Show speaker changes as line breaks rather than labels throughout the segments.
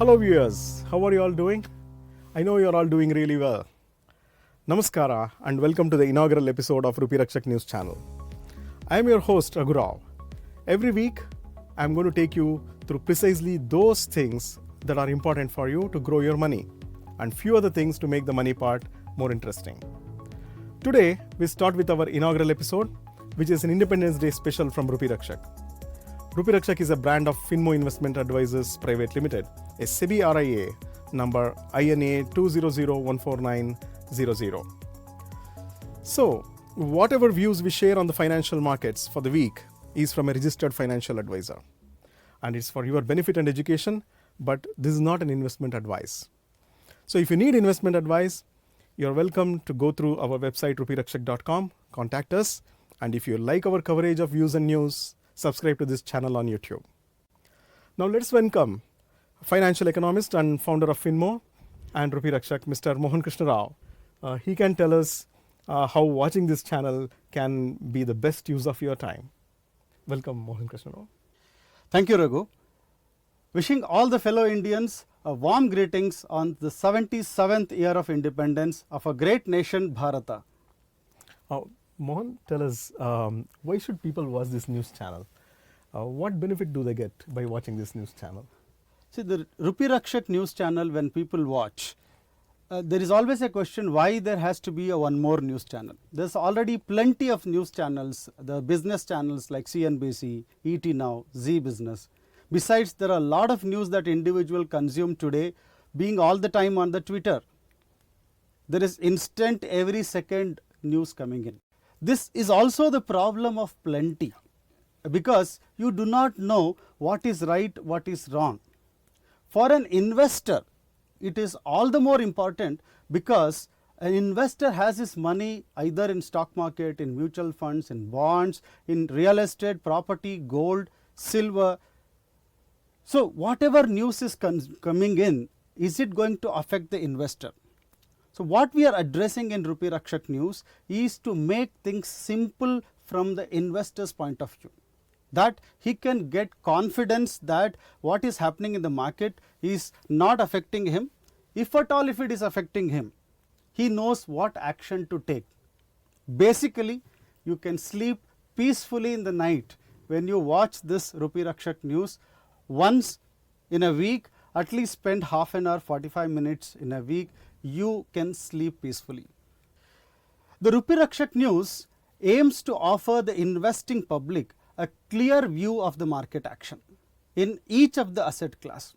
Hello viewers, how are you all doing? I know you are all doing really well. Namaskara and welcome to the inaugural episode of Rupee Rakshak news channel. I am your host Raghu Rao. Every week I am going to take you through precisely those things that are important for you to grow your money and few other things to make the money part more interesting. Today we start with our inaugural episode, which is an Independence Day special from Rupee Rakshak. Rupee Rakshak is a brand of FinMo Investment Advisors Private Limited, a SEBI RIA number INA 2001490. So, whatever views we share on the financial markets for the week is from a registered financial advisor. And it's for your benefit and education, but this is not an investment advice. So if you need investment advice, you're welcome to go through our website rupeerakshak.com, contact us, and if you like our coverage of views and news, subscribe to this channel on YouTube. Now let's welcome financial economist and founder of FinMo and Rupee Rakshak, Mr. Mohan Krishnarao. He can tell us how watching this channel can be the best use of your time. Welcome, Mohan Krishnarao.
Thank you, Raghu. Wishing all the fellow Indians a warm greetings on the 77th year of independence of a great nation, Bharata.
Mohan, tell us, why should people watch this news channel? What benefit do they get by watching this news channel?
See, the Rupee Rakshak news channel, when people watch, there is always a question why there has to be one more news channel. There's already plenty of news channels, the business channels like CNBC, ET Now, Z Business. Besides, there are a lot of news that individuals consume today, being all the time on the Twitter. There is instant, every second news coming in. This is also the problem of plenty, because you do not know what is right, what is wrong. For an investor, it is all the more important because an investor has his money either in stock market, in mutual funds, in bonds, in real estate, property, gold, silver. So whatever news is coming in, is it going to affect the investor? So what we are addressing in Rupee Rakshak News is to make things simple from the investor's point of view, that he can get confidence that what is happening in the market is not affecting him. If at all, if it is affecting him, he knows what action to take. Basically, you can sleep peacefully in the night when you watch this Rupee Rakshak News. Once in a week, at least spend half an hour, 45 minutes in a week, you can sleep peacefully. The Rupee Rakshak News aims to offer the investing public a clear view of the market action in each of the asset class.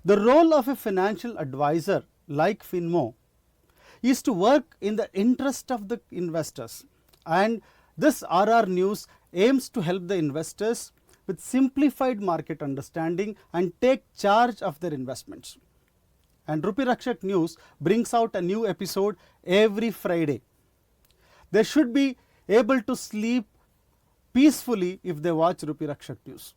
The role of a financial advisor like FinMo is to work in the interest of the investors, and this RR News aims to help the investors with simplified market understanding and take charge of their investments. And Rupee Rakshak News brings out a new episode every Friday. They should be able to sleep peacefully if they watch Rupee Rakshak News.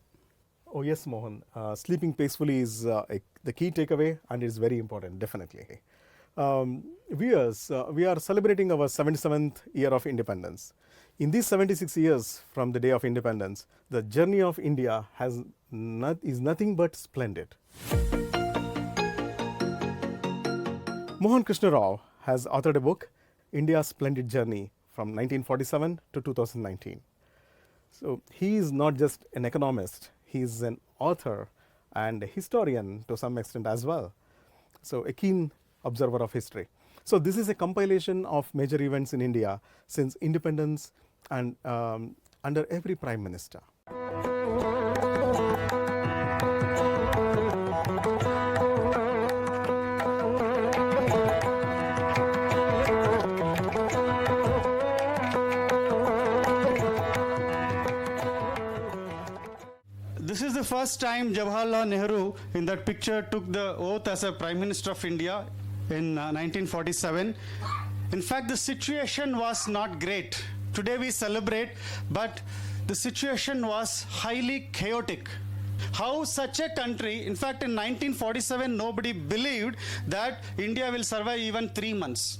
Oh yes, Mohan. Sleeping peacefully is the key takeaway, and it's very important, definitely. Viewers, we are celebrating our 77th year of independence. In these 76 years from the day of independence, the journey of India is nothing but splendid. Mohan Krishnarao has authored a book, India's Splendid Journey from 1947 to 2019. So he is not just an economist, he is an author and a historian to some extent as well. So a keen observer of history. So this is a compilation of major events in India since independence and under every prime minister.
This is the first time Jawaharlal Nehru in that picture took the oath as a Prime Minister of India in 1947. In fact, the situation was not great. Today we celebrate, but the situation was highly chaotic. How such a country, in fact in 1947 nobody believed that India will survive even 3 months.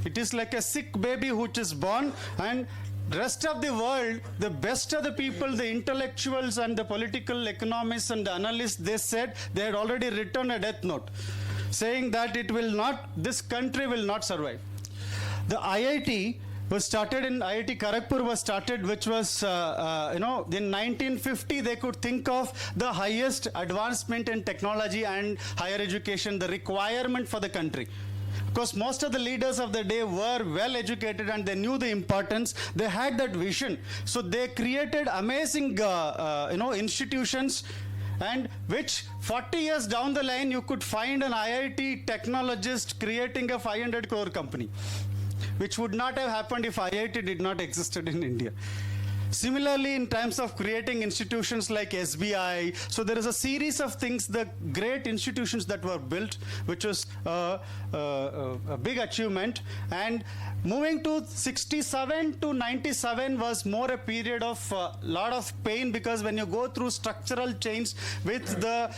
It is like a sick baby which is born and rest of the world, the best of the people, the intellectuals and the political economists and the analysts, they said they had already written a death note saying that this country will not survive. The IIT was started IIT Kharagpur was started, which was, in 1950, they could think of the highest advancement in technology and higher education, the requirement for the country. Because most of the leaders of the day were well educated and they knew the importance, they had that vision. So they created amazing, institutions, and which 40 years down the line, you could find an IIT technologist creating a 500 crore company, which would not have happened if IIT did not existed in India. Similarly, in terms of creating institutions like SBI, so there is a series of things, the great institutions that were built, which was a big achievement. And moving to 67 to 97 was more a period of lot of pain, because when you go through structural change with the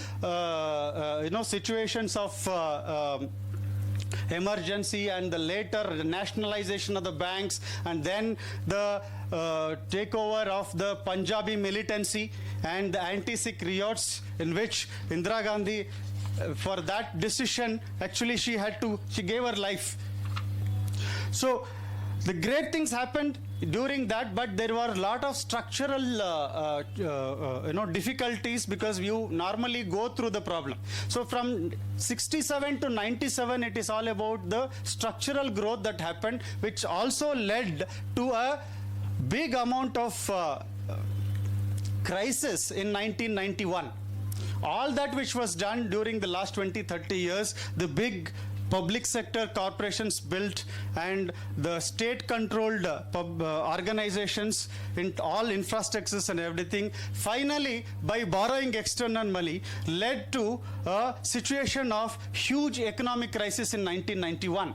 situations of emergency and the later nationalization of the banks, and then the takeover of the Punjabi militancy and the anti-Sikh riots, in which Indira Gandhi, for that decision, actually she gave her life. So the great things happened during that, but there were a lot of structural difficulties, because you normally go through the problem. So from 67 to 97, it is all about the structural growth that happened, which also led to a big amount of crisis in 1991. All that which was done during the last 20-30 years, the big public sector corporations built and the state controlled organizations in all infrastructures and everything, finally by borrowing external money, led to a situation of huge economic crisis in 1991.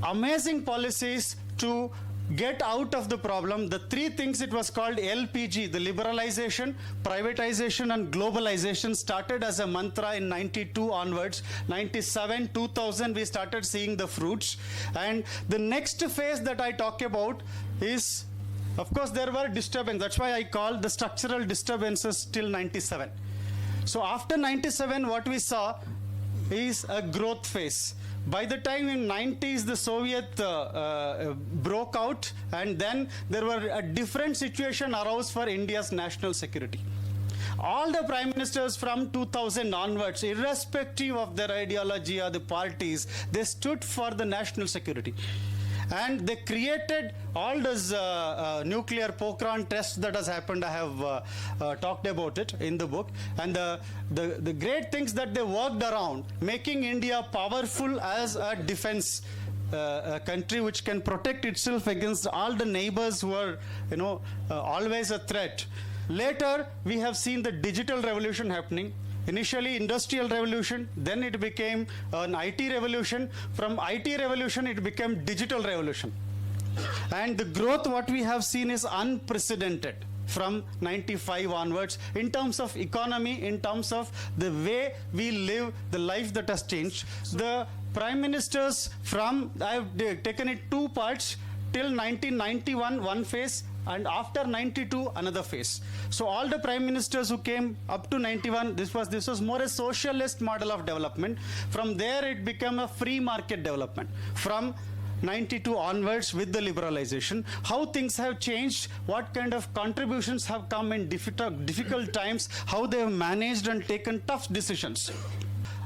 Amazing policies to get out of the problem. The three things, it was called LPG, the liberalization, privatization and globalization, started as a mantra in 92 onwards. 97, 2000, we started seeing the fruits. And the next phase that I talk about is, of course, there were disturbances. That's why I call the structural disturbances till 97. So after 97, what we saw is a growth phase. By the time in 90s, the Soviet broke out, and then there were a different situation arose for India's national security. All the prime ministers from 2000 onwards, irrespective of their ideology or the parties, they stood for the national security. And they created all those nuclear Pokhran tests that has happened. I have talked about it in the book. And the great things that they worked around, making India powerful as a defense country which can protect itself against all the neighbors who are, always a threat. Later, we have seen the digital revolution happening. Initially industrial revolution, then it became an IT revolution. From IT revolution, it became digital revolution. And the growth what we have seen is unprecedented from 95 onwards in terms of economy, in terms of the way we live, the life that has changed. The prime ministers from, I have taken it two parts, till 1991 one phase, and after 92 another phase. So all the prime ministers who came up to 91, this was more a socialist model of development. From there it became a free market development. From 92 onwards with the liberalization, how things have changed, what kind of contributions have come in difficult times, how they have managed and taken tough decisions.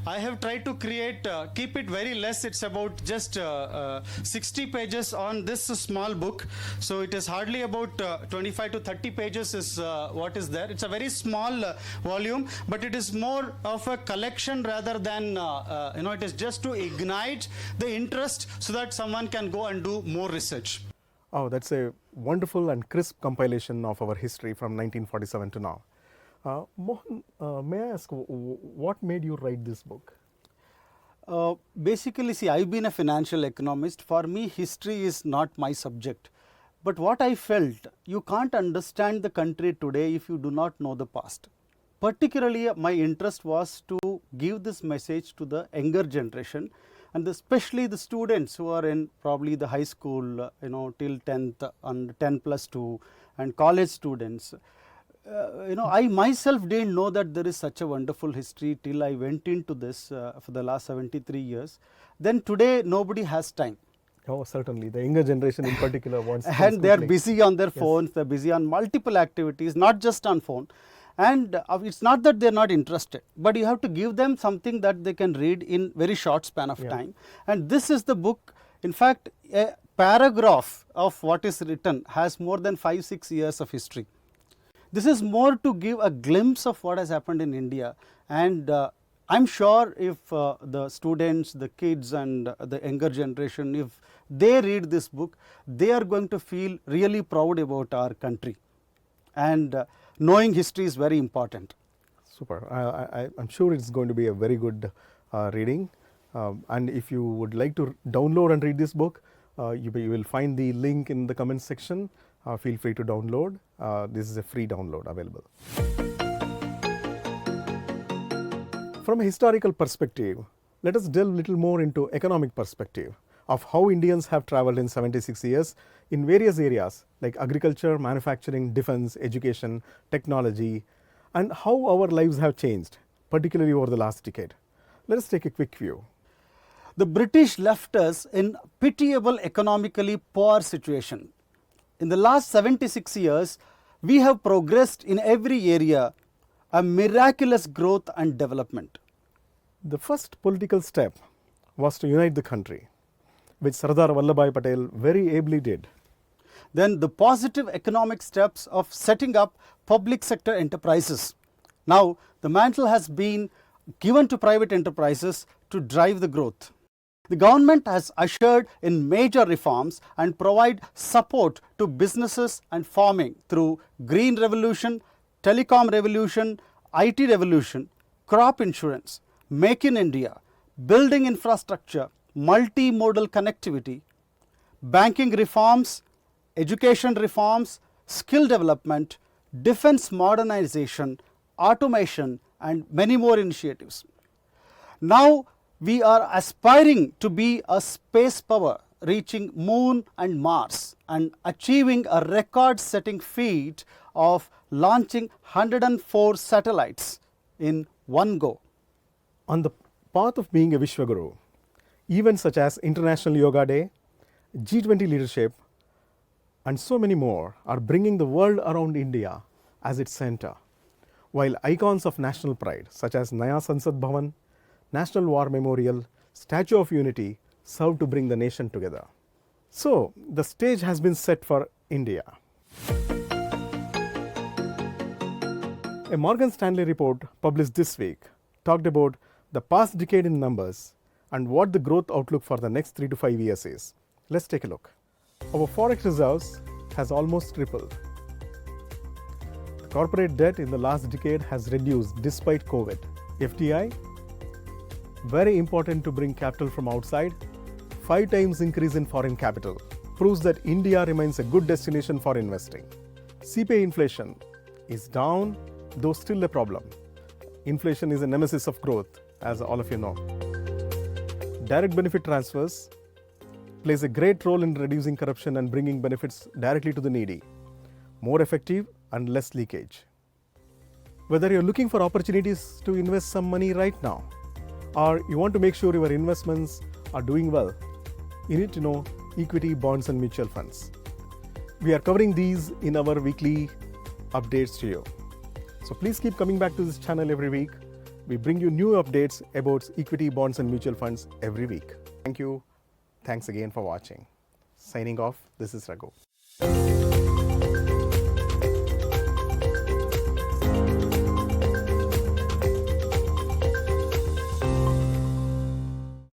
I have tried to keep it very less. It's about just 60 pages on this small book. So it is hardly about 25 to 30 pages is what is there. It's a very small volume, but it is more of a collection rather than, it is just to ignite the interest so that someone can go and do more research.
Oh, that's a wonderful and crisp compilation of our history from 1947 to now. Mohan, may I ask, what made you write this book?
Basically, see, I've been a financial economist. For me, history is not my subject. But what I felt, you can't understand the country today if you do not know the past. Particularly, my interest was to give this message to the younger generation and especially the students who are in probably the high school, till 10th and 10+2, and college students. I myself didn't know that there is such a wonderful history till I went into this for the last 73 years. Then today nobody has time.
Oh, certainly. The younger generation in particular wants things
And they are
quickly.
busy on their phones, they are busy on multiple activities, not just on phone. And it's not that they are not interested, but you have to give them something that they can read in very short span of time. And this is the book. In fact, a paragraph of what is written has more than 5-6 years of history. This is more to give a glimpse of what has happened in India, and I'm sure if the students, the kids and the younger generation, if they read this book, they are going to feel really proud about our country, and knowing history is very important.
Super. I'm sure it's going to be a very good reading. And if you would like to download and read this book, you will find the link in the comment section. Feel free to download. This is a free download available. From a historical perspective, let us delve a little more into economic perspective of how Indians have traveled in 76 years in various areas like agriculture, manufacturing, defense, education, technology, and how our lives have changed, particularly over the last decade. Let us take a quick view.
The British left us in pitiable economically poor situation. In the last 76 years, we have progressed in every area, a miraculous growth and development.
The first political step was to unite the country, which Sardar Vallabhbhai Patel very ably did.
Then the positive economic steps of setting up public sector enterprises. Now the mantle has been given to private enterprises to drive the growth. The government has ushered in major reforms and provide support to businesses and farming through green revolution, telecom revolution, IT revolution, crop insurance, make in India, building infrastructure, multimodal connectivity, banking reforms, education reforms, skill development, defense modernization, automation and many more initiatives. Now we are aspiring to be a space power, reaching Moon and Mars and achieving a record-setting feat of launching 104 satellites in one go.
On the path of being a Vishwaguru, events such as International Yoga Day, G20 leadership, and so many more are bringing the world around India as its center, while icons of national pride such as Naya Sansad Bhavan, National War Memorial, Statue of Unity serve to bring the nation together. So, the stage has been set for India. A Morgan Stanley report published this week talked about the past decade in numbers and what the growth outlook for the next 3 to 5 years is. Let's take a look. Our forex reserves has almost tripled. The corporate debt in the last decade has reduced despite COVID. FDI, very important to bring capital from outside. 5 times increase in foreign capital proves that India remains a good destination for investing. CPI inflation is down, though still a problem. Inflation is a nemesis of growth, as all of you know. Direct benefit transfers plays a great role in reducing corruption and bringing benefits directly to the needy. More effective and less leakage. Whether you're looking for opportunities to invest some money right now, or you want to make sure your investments are doing well, you need to know equity, bonds and mutual funds. We are covering these in our weekly updates to you. So please keep coming back to this channel every week. We bring you new updates about equity, bonds and mutual funds every week. Thank you. Thanks again for watching. Signing off, this is Raghu.